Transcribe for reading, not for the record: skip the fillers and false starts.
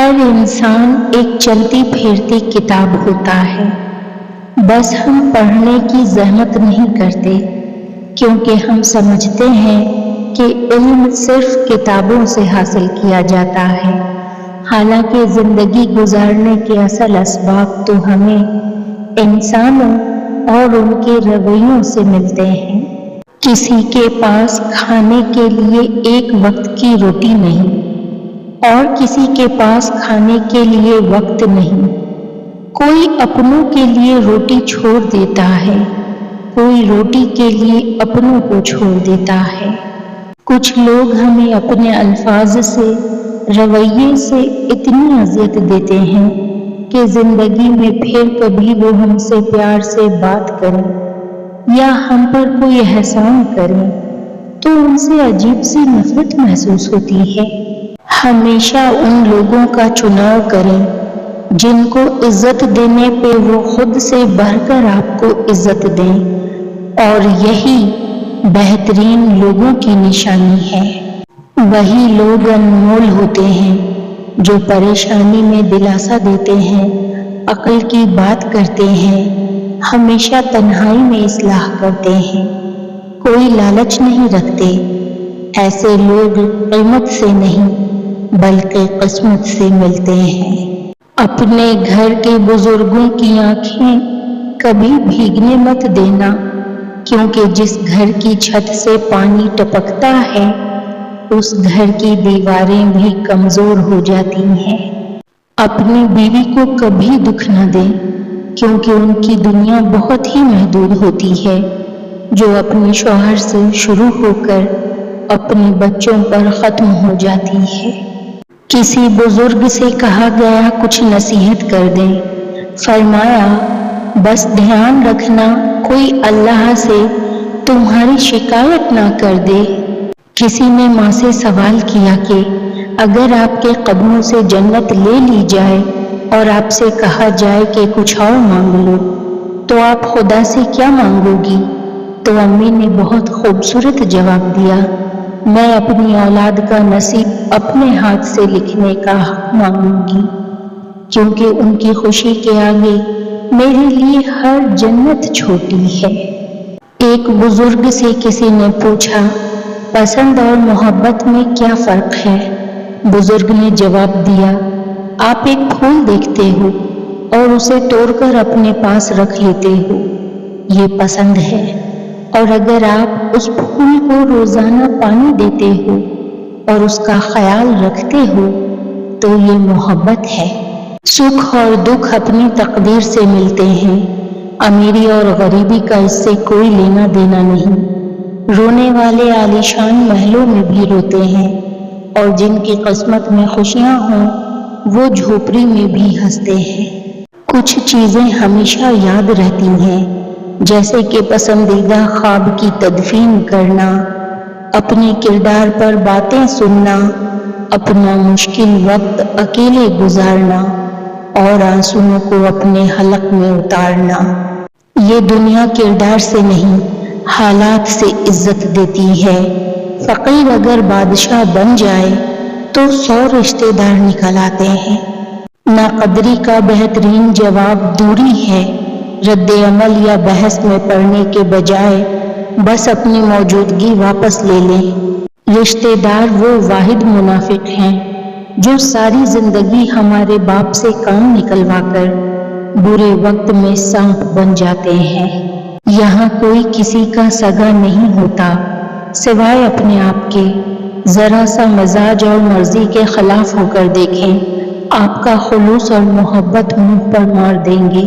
ہر انسان ایک چلتی پھرتی کتاب ہوتا ہے، بس ہم پڑھنے کی زحمت نہیں کرتے کیونکہ ہم سمجھتے ہیں کہ علم صرف کتابوں سے حاصل کیا جاتا ہے، حالانکہ زندگی گزارنے کے اصل اسباب تو ہمیں انسانوں اور ان کے رویوں سے ملتے ہیں۔ کسی کے پاس کھانے کے لیے ایک وقت کی روٹی نہیں اور کسی کے پاس کھانے کے لیے وقت نہیں۔ کوئی اپنوں کے لیے روٹی چھوڑ دیتا ہے، کوئی روٹی کے لیے اپنوں کو چھوڑ دیتا ہے۔ کچھ لوگ ہمیں اپنے الفاظ سے، رویے سے اتنی اذیت دیتے ہیں کہ زندگی میں پھر کبھی وہ ہم سے پیار سے بات کریں یا ہم پر کوئی احسان کریں تو ان سے عجیب سی نفرت محسوس ہوتی ہے۔ ہمیشہ ان لوگوں کا چناؤ کریں جن کو عزت دینے پہ وہ خود سے بڑھ کر آپ کو عزت دیں، اور یہی بہترین لوگوں کی نشانی ہے۔ وہی لوگ انمول ہوتے ہیں جو پریشانی میں دلاسا دیتے ہیں، عقل کی بات کرتے ہیں، ہمیشہ تنہائی میں اصلاح کرتے ہیں، کوئی لالچ نہیں رکھتے۔ ایسے لوگ قیمت سے نہیں بلکہ قسمت سے ملتے ہیں۔ اپنے گھر کے بزرگوں کی آنکھیں کبھی بھیگنے مت دینا، کیونکہ جس گھر کی چھت سے پانی ٹپکتا ہے اس گھر کی دیواریں بھی کمزور ہو جاتی ہیں۔ اپنی بیوی کو کبھی دکھ نہ دیں، کیونکہ ان کی دنیا بہت ہی محدود ہوتی ہے، جو اپنے شوہر سے شروع ہو کر اپنے بچوں پر ختم ہو جاتی ہے۔ کسی بزرگ سے کہا گیا کچھ نصیحت کر دیں، فرمایا بس دھیان رکھنا کوئی اللہ سے تمہاری شکایت نہ کر دے۔ کسی نے ماں سے سوال کیا کہ اگر آپ کے قدموں سے جنت لے لی جائے اور آپ سے کہا جائے کہ کچھ اور مانگ لو تو آپ خدا سے کیا مانگو گی؟ تو امی نے بہت خوبصورت جواب دیا، میں اپنی اولاد کا نصیب اپنے ہاتھ سے لکھنے کا حق مانگوں گی، کیونکہ ان کی خوشی کے آگے میرے لیے ہر جنت چھوٹی ہے۔ ایک بزرگ سے کسی نے پوچھا، پسند اور محبت میں کیا فرق ہے؟ بزرگ نے جواب دیا، آپ ایک پھول دیکھتے ہو اور اسے توڑ کر اپنے پاس رکھ لیتے ہو، یہ پسند ہے، اور اگر آپ اس پھول کو روزانہ پانی دیتے ہو اور اس کا خیال رکھتے ہو تو یہ محبت ہے۔ سکھ اور دکھ اپنی تقدیر سے ملتے ہیں، امیری اور غریبی کا اس سے کوئی لینا دینا نہیں۔ رونے والے عالیشان محلوں میں بھی روتے ہیں، اور جن کی قسمت میں خوشیاں ہوں وہ جھوپڑی میں بھی ہنستے ہیں۔ کچھ چیزیں ہمیشہ یاد رہتی ہیں، جیسے کہ پسندیدہ خواب کی تدفین کرنا، اپنے کردار پر باتیں سننا، اپنا مشکل وقت اکیلے گزارنا اور آنسوؤں کو اپنے حلق میں اتارنا۔ یہ دنیا کردار سے نہیں حالات سے عزت دیتی ہے۔ فقیر اگر بادشاہ بن جائے تو 100 رشتہ دار نکل آتے ہیں۔ ناقدری کا بہترین جواب دوری ہے۔ رد عمل یا بحث میں پڑنے کے بجائے بس اپنی موجودگی واپس لے لیں۔ رشتہ دار وہ واحد منافق ہیں جو ساری زندگی ہمارے باپ سے کام نکلوا کر برے وقت میں سانپ بن جاتے ہیں۔ یہاں کوئی کسی کا سگا نہیں ہوتا سوائے اپنے آپ کے۔ ذرا سا مزاج اور مرضی کے خلاف ہو کر دیکھیں، آپ کا خلوص اور محبت منہ پر مار دیں گے۔